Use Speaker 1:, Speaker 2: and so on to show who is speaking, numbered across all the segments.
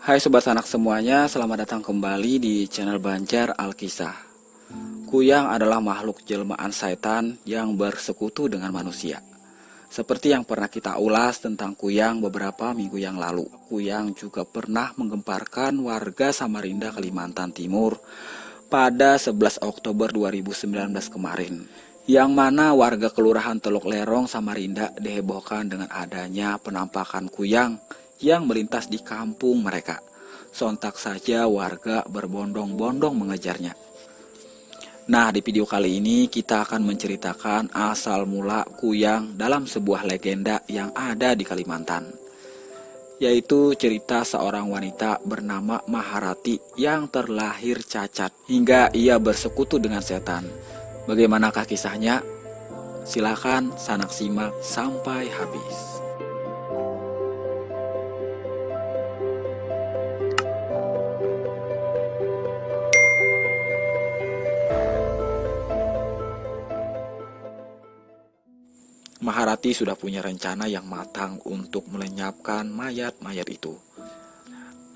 Speaker 1: Hai Sobat Sanak semuanya, selamat datang kembali di channel Banjar Alkisah. Kuyang adalah makhluk jelmaan setan yang bersekutu dengan manusia. Seperti yang pernah kita ulas tentang Kuyang beberapa minggu yang lalu. Kuyang juga pernah menggemparkan warga Samarinda, Kalimantan Timur pada 11 Oktober 2019 kemarin. Yang mana warga Kelurahan Teluk Lerong, Samarinda dihebohkan dengan adanya penampakan Kuyang yang melintas di kampung mereka. Sontak saja warga berbondong-bondong mengejarnya. Nah, di video kali ini kita akan menceritakan asal mula Kuyang dalam sebuah legenda yang ada di Kalimantan. Yaitu cerita seorang wanita bernama Maharati yang terlahir cacat hingga ia bersekutu dengan setan. Bagaimanakah kisahnya? Silakan Sanak simak sampai habis. Maharati sudah punya rencana yang matang untuk melenyapkan mayat-mayat itu.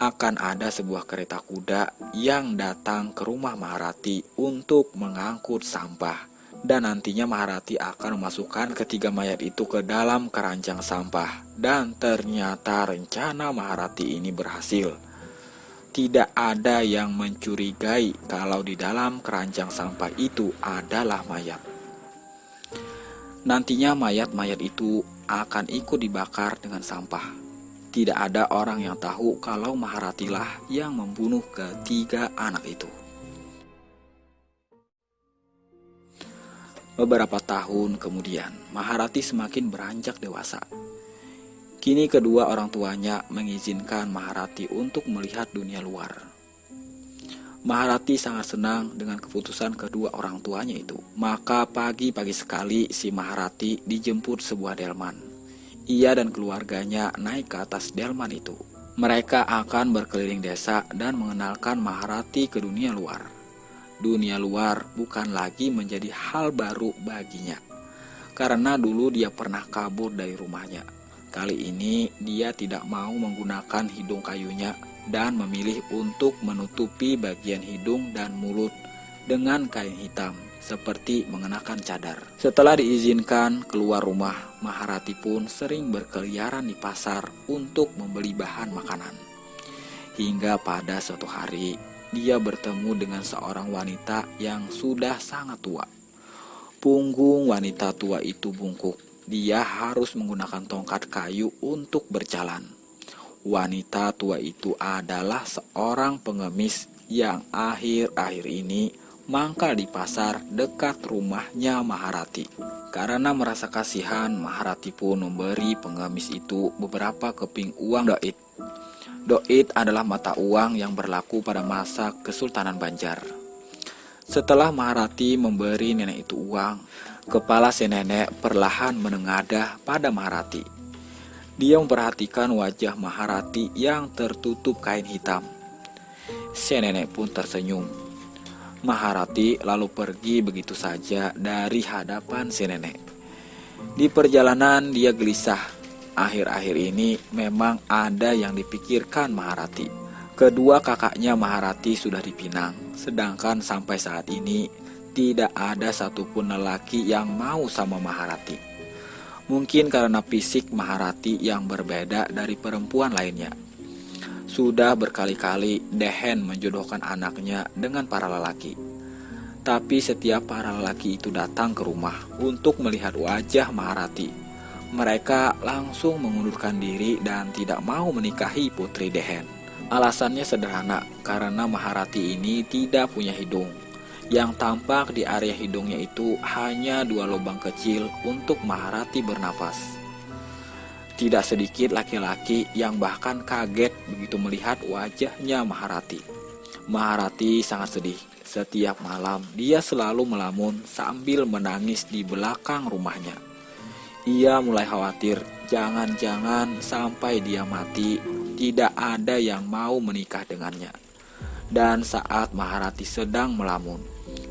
Speaker 1: Akan ada sebuah kereta kuda yang datang ke rumah Maharati untuk mengangkut sampah. Dan nantinya Maharati akan memasukkan ketiga mayat itu ke dalam keranjang sampah. Dan ternyata rencana Maharati ini berhasil. Tidak ada yang mencurigai kalau di dalam keranjang sampah itu adalah mayat. Nantinya mayat-mayat itu akan ikut dibakar dengan sampah. Tidak ada orang yang tahu kalau Maharatilah yang membunuh ketiga anak itu. Beberapa tahun kemudian, Maharati semakin beranjak dewasa. Kini kedua orang tuanya mengizinkan Maharati untuk melihat dunia luar. Maharati sangat senang dengan keputusan kedua orang tuanya itu. Maka pagi-pagi sekali si Maharati dijemput sebuah delman. Ia dan keluarganya naik ke atas delman itu. Mereka akan berkeliling desa dan mengenalkan Maharati ke dunia luar. Dunia luar bukan lagi menjadi hal baru baginya. Karena dulu dia pernah kabur dari rumahnya. Kali ini dia tidak mau menggunakan hidung kayunya dan memilih untuk menutupi bagian hidung dan mulut dengan kain hitam seperti mengenakan cadar. Setelah diizinkan keluar rumah, Maharati pun sering berkeliaran di pasar untuk membeli bahan makanan. Hingga pada suatu hari, dia bertemu dengan seorang wanita yang sudah sangat tua. Punggung wanita tua itu bungkuk. Dia harus menggunakan tongkat kayu untuk berjalan. Wanita tua itu adalah seorang pengemis yang akhir-akhir ini mangkal di pasar dekat rumahnya Maharati. Karena merasa kasihan, Maharati pun memberi pengemis itu beberapa keping uang doit. Doit adalah mata uang yang berlaku pada masa Kesultanan Banjar. Setelah Maharati memberi nenek itu uang, kepala si nenek perlahan menengadah pada Maharati. Dia memperhatikan wajah Maharati yang tertutup kain hitam. Si nenek pun tersenyum. Maharati lalu pergi begitu saja dari hadapan si nenek. Di perjalanan dia gelisah. Akhir-akhir ini memang ada yang dipikirkan Maharati. Kedua kakaknya Maharati sudah dipinang, sedangkan sampai saat ini tidak ada satupun lelaki yang mau sama Maharati. Mungkin karena fisik Maharati yang berbeda dari perempuan lainnya. Sudah berkali-kali Dehen menjodohkan anaknya dengan para lelaki. Tapi setiap para lelaki itu datang ke rumah untuk melihat wajah Maharati, mereka langsung mengundurkan diri dan tidak mau menikahi putri Dehen. Alasannya sederhana, karena Maharati ini tidak punya hidung. Yang tampak di area hidungnya itu hanya 2 lubang kecil untuk Maharati bernafas. Tidak sedikit laki-laki yang bahkan kaget begitu melihat wajahnya Maharati. Maharati sangat sedih. Setiap malam dia selalu melamun sambil menangis di belakang rumahnya. Ia mulai khawatir, jangan-jangan sampai dia mati tidak ada yang mau menikah dengannya. Dan saat Maharati sedang melamun,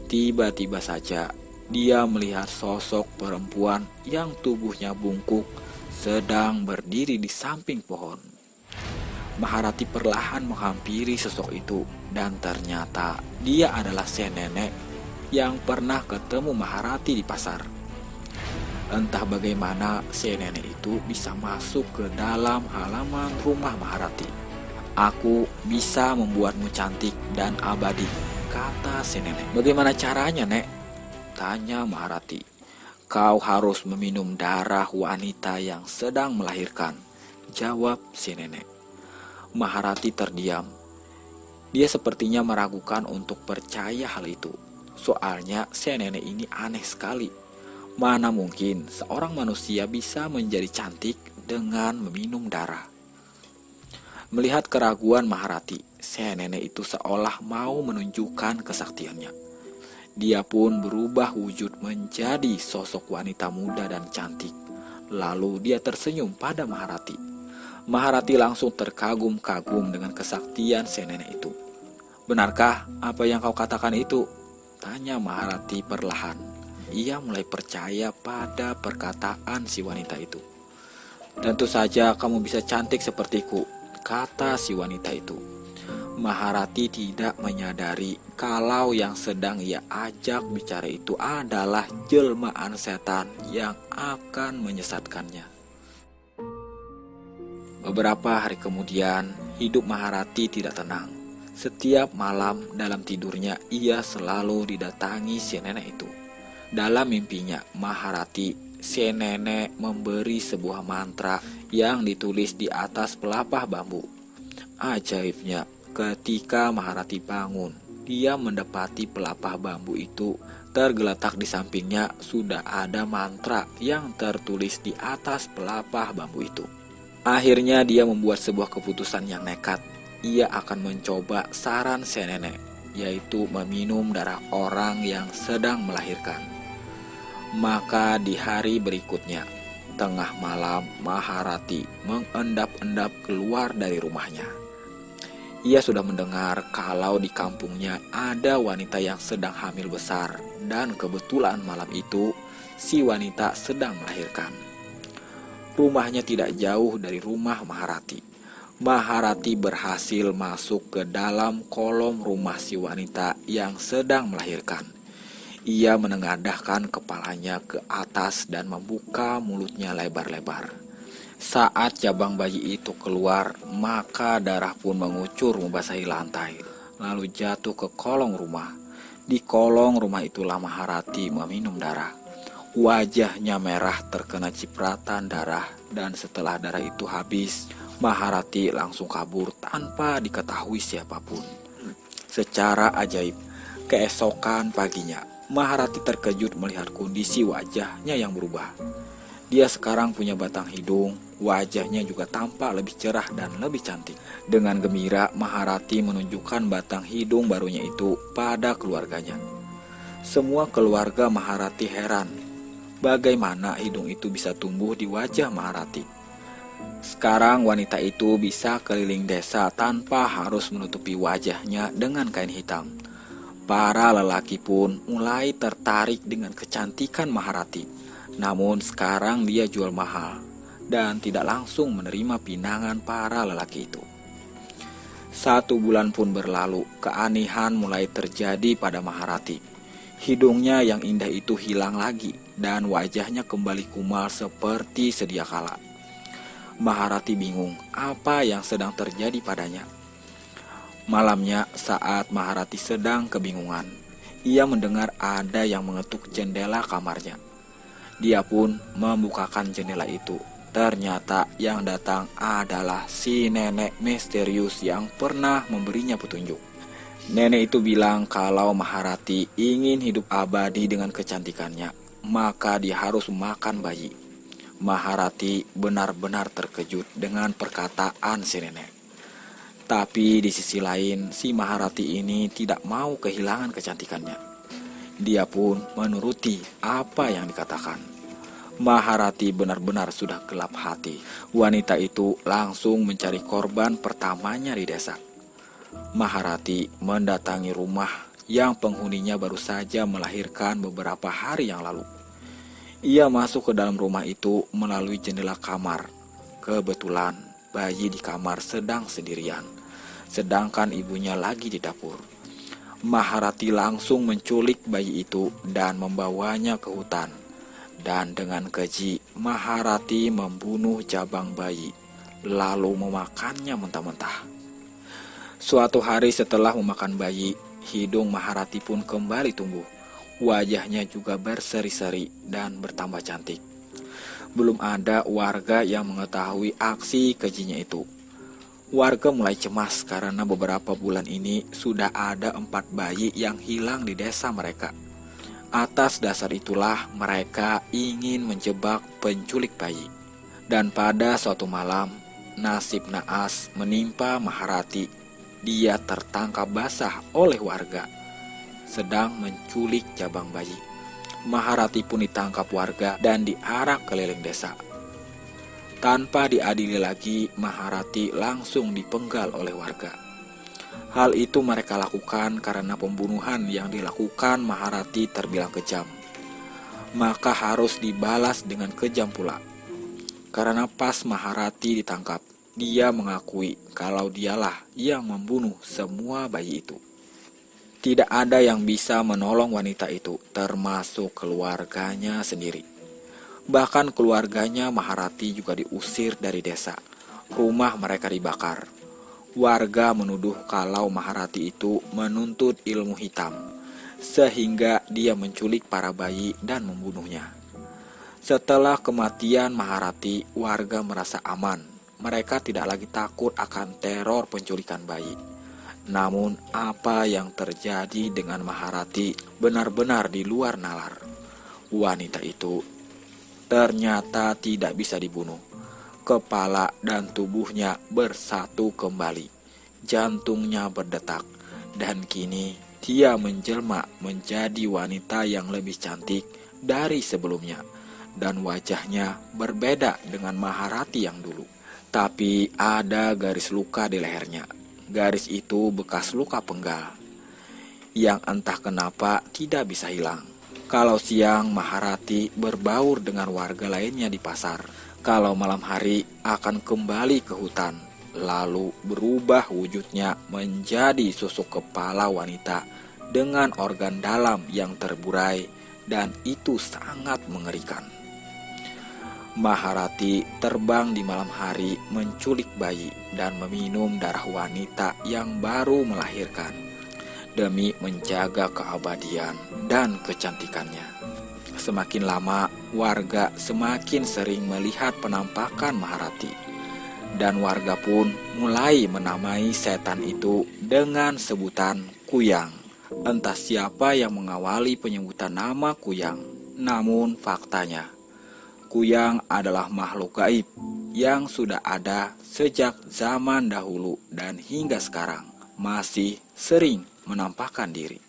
Speaker 1: tiba-tiba saja dia melihat sosok perempuan yang tubuhnya bungkuk sedang berdiri di samping pohon. Maharati perlahan menghampiri sosok itu dan ternyata dia adalah si nenek yang pernah ketemu Maharati di pasar. Entah bagaimana si nenek itu bisa masuk ke dalam halaman rumah Maharati. "Aku bisa membuatmu cantik dan abadi," kata si nenek. "Bagaimana caranya, Nek?" tanya Maharati. "Kau harus meminum darah wanita yang sedang melahirkan," jawab si nenek. Maharati terdiam. Dia sepertinya meragukan untuk percaya hal itu. Soalnya si nenek ini aneh sekali. Mana mungkin seorang manusia bisa menjadi cantik dengan meminum darah? Melihat keraguan Maharati, si nenek itu seolah mau menunjukkan kesaktiannya. Dia pun berubah wujud menjadi sosok wanita muda dan cantik. Lalu dia tersenyum pada Maharati. Maharati langsung terkagum-kagum dengan kesaktian si nenek itu. "Benarkah apa yang kau katakan itu?" tanya Maharati perlahan. Ia mulai percaya pada perkataan si wanita itu. "Tentu saja kamu bisa cantik sepertiku," kata si wanita itu. Maharati tidak menyadari kalau yang sedang ia ajak bicara itu adalah jelmaan setan yang akan menyesatkannya. Beberapa hari kemudian, hidup Maharati tidak tenang. Setiap malam dalam tidurnya, ia selalu didatangi si nenek itu. Dalam mimpinya, Maharati, si nenek memberi sebuah mantra yang ditulis di atas pelepah bambu. Ajaibnya, ketika Maharati bangun, dia mendapati pelepah bambu itu tergeletak di sampingnya sudah ada mantra yang tertulis di atas pelepah bambu itu. Akhirnya dia membuat sebuah keputusan yang nekat. Ia akan mencoba saran si nenek, yaitu meminum darah orang yang sedang melahirkan. Maka di hari berikutnya, tengah malam Maharati mengendap-endap keluar dari rumahnya. Ia sudah mendengar kalau di kampungnya ada wanita yang sedang hamil besar, dan kebetulan malam itu si wanita sedang melahirkan. Rumahnya tidak jauh dari rumah Maharati. Maharati berhasil masuk ke dalam kolom rumah si wanita yang sedang melahirkan. Ia menengadahkan kepalanya ke atas dan membuka mulutnya lebar-lebar. Saat cabang bayi itu keluar, maka darah pun mengucur membasahi lantai, lalu jatuh ke kolong rumah. Di kolong rumah itulah Maharati meminum darah. Wajahnya merah terkena cipratan darah, dan setelah darah itu habis, Maharati langsung kabur tanpa diketahui siapapun. Secara ajaib, keesokan paginya, Maharati terkejut melihat kondisi wajahnya yang berubah. Dia sekarang punya batang hidung, wajahnya juga tampak lebih cerah dan lebih cantik. Dengan gembira, Maharati menunjukkan batang hidung barunya itu pada keluarganya. Semua keluarga Maharati heran. Bagaimana hidung itu bisa tumbuh di wajah Maharati? Sekarang wanita itu bisa keliling desa tanpa harus menutupi wajahnya dengan kain hitam. Para lelaki pun mulai tertarik dengan kecantikan Maharati. Namun sekarang dia jual mahal dan tidak langsung menerima pinangan para lelaki itu. 1 bulan pun berlalu, keanehan mulai terjadi pada Maharati. Hidungnya yang indah itu hilang lagi dan wajahnya kembali kumal seperti sedia kala. Maharati bingung apa yang sedang terjadi padanya. Malamnya saat Maharati sedang kebingungan, ia mendengar ada yang mengetuk jendela kamarnya. Dia pun membukakan jendela itu. Ternyata yang datang adalah si nenek misterius yang pernah memberinya petunjuk. Nenek itu bilang kalau Maharati ingin hidup abadi dengan kecantikannya, maka dia harus makan bayi. Maharati benar-benar terkejut dengan perkataan si nenek. Tapi di sisi lain, si Maharati ini tidak mau kehilangan kecantikannya. Dia pun menuruti apa yang dikatakan. Maharati benar-benar sudah gelap hati. Wanita itu langsung mencari korban pertamanya di desa. Maharati mendatangi rumah yang penghuninya baru saja melahirkan beberapa hari yang lalu. Ia masuk ke dalam rumah itu melalui jendela kamar. Kebetulan bayi di kamar sedang sendirian, sedangkan ibunya lagi di dapur. Maharati langsung menculik bayi itu dan membawanya ke hutan. Dan dengan keji, Maharati membunuh jabang bayi, lalu memakannya mentah-mentah. Suatu hari setelah memakan bayi, hidung Maharati pun kembali tumbuh. Wajahnya juga berseri-seri dan bertambah cantik. Belum ada warga yang mengetahui aksi kejinya itu. Warga mulai cemas karena beberapa bulan ini sudah ada 4 bayi yang hilang di desa mereka. Atas dasar itulah mereka ingin menjebak penculik bayi. Dan pada suatu malam, nasib naas menimpa Maharati. Dia tertangkap basah oleh warga sedang menculik jabang bayi. Maharati pun ditangkap warga dan diarak keliling desa. Tanpa diadili lagi, Maharati langsung dipenggal oleh warga. Hal itu mereka lakukan karena pembunuhan yang dilakukan Maharati terbilang kejam. Maka harus dibalas dengan kejam pula. Karena pas Maharati ditangkap, dia mengakui kalau dialah yang membunuh semua bayi itu. Tidak ada yang bisa menolong wanita itu, termasuk keluarganya sendiri. Bahkan keluarganya Maharati juga diusir dari desa. Rumah mereka dibakar. Warga menuduh kalau Maharati itu menuntut ilmu hitam, sehingga dia menculik para bayi dan membunuhnya. Setelah kematian Maharati, warga merasa aman. Mereka tidak lagi takut akan teror penculikan bayi. Namun apa yang terjadi dengan Maharati benar-benar di luar nalar. Wanita itu ternyata tidak bisa dibunuh. Kepala dan tubuhnya bersatu kembali. Jantungnya berdetak. Dan kini dia menjelma menjadi wanita yang lebih cantik dari sebelumnya. Dan wajahnya berbeda dengan Maharati yang dulu. Tapi ada garis luka di lehernya. Garis itu bekas luka penggal yang entah kenapa tidak bisa hilang. Kalau siang Maharati berbaur dengan warga lainnya di pasar. Kalau malam hari akan kembali ke hutan. Lalu berubah wujudnya menjadi susuk kepala wanita dengan organ dalam yang terburai, dan itu sangat mengerikan. Maharati terbang di malam hari menculik bayi dan meminum darah wanita yang baru melahirkan demi menjaga keabadian dan kecantikannya. Semakin lama, warga semakin sering melihat penampakan Maharati, dan warga pun mulai menamai setan itu dengan sebutan Kuyang. Entah siapa yang mengawali penyebutan nama Kuyang, namun faktanya Kuyang adalah makhluk gaib yang sudah ada sejak zaman dahulu dan hingga sekarang masih sering menampakkan diri.